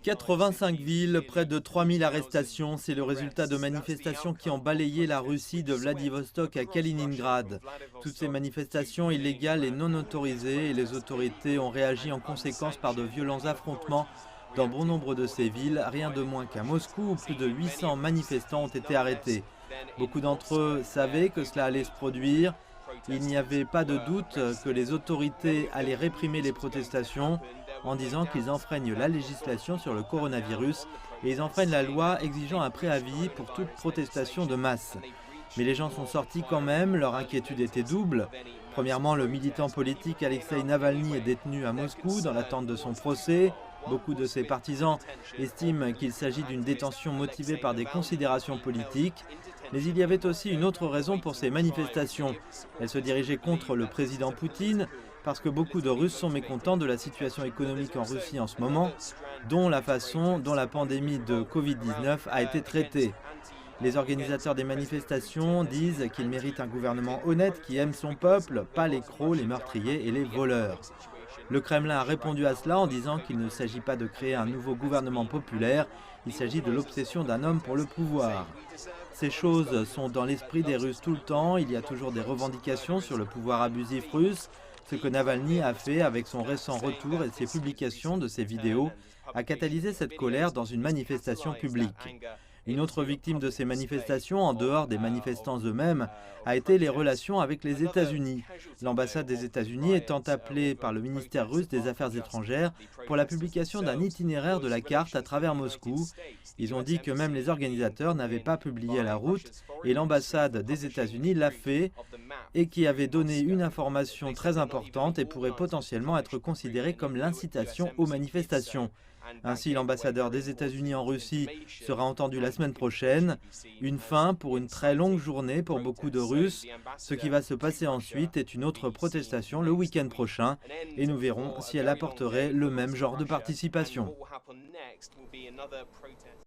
85 villes, près de 3000 arrestations, c'est le résultat de manifestations qui ont balayé la Russie de Vladivostok à Kaliningrad. Toutes ces manifestations illégales et non autorisées, et les autorités ont réagi en conséquence par de violents affrontements dans bon nombre de ces villes, rien de moins qu'à Moscou où plus de 800 manifestants ont été arrêtés. Beaucoup d'entre eux savaient que cela allait se produire. Il n'y avait pas de doute que les autorités allaient réprimer les protestations en disant qu'ils enfreignent la législation sur le coronavirus et ils enfreignent la loi exigeant un préavis pour toute protestation de masse. Mais les gens sont sortis quand même, leur inquiétude était double. Premièrement, le militant politique Alexeï Navalny est détenu à Moscou dans l'attente de son procès. Beaucoup de ses partisans estiment qu'il s'agit d'une détention motivée par des considérations politiques. Mais il y avait aussi une autre raison pour ces manifestations. Elles se dirigeaient contre le président Poutine, parce que beaucoup de Russes sont mécontents de la situation économique en Russie en ce moment, dont la façon dont la pandémie de Covid-19 a été traitée. Les organisateurs des manifestations disent qu'ils méritent un gouvernement honnête qui aime son peuple, pas les crocs, les meurtriers et les voleurs. Le Kremlin a répondu à cela en disant qu'il ne s'agit pas de créer un nouveau gouvernement populaire, il s'agit de l'obsession d'un homme pour le pouvoir. Ces choses sont dans l'esprit des Russes tout le temps, il y a toujours des revendications sur le pouvoir abusif russe. Ce que Navalny a fait avec son récent retour et ses publications de ses vidéos a catalysé cette colère dans une manifestation publique. Une autre victime de ces manifestations, en dehors des manifestants eux-mêmes, a été les relations avec les États-Unis. L'ambassade des États-Unis étant appelée par le ministère russe des Affaires étrangères pour la publication d'un itinéraire de la carte à travers Moscou. Ils ont dit que même les organisateurs n'avaient pas publié la route et l'ambassade des États-Unis l'a fait et qui avait donné une information très importante et pourrait potentiellement être considérée comme l'incitation aux manifestations. Ainsi, l'ambassadeur des États-Unis en Russie sera entendu la semaine prochaine. Une fin pour une très longue journée pour beaucoup de Russes. Ce qui va se passer ensuite est une autre protestation le week-end prochain et nous verrons si elle apporterait le même genre de participation.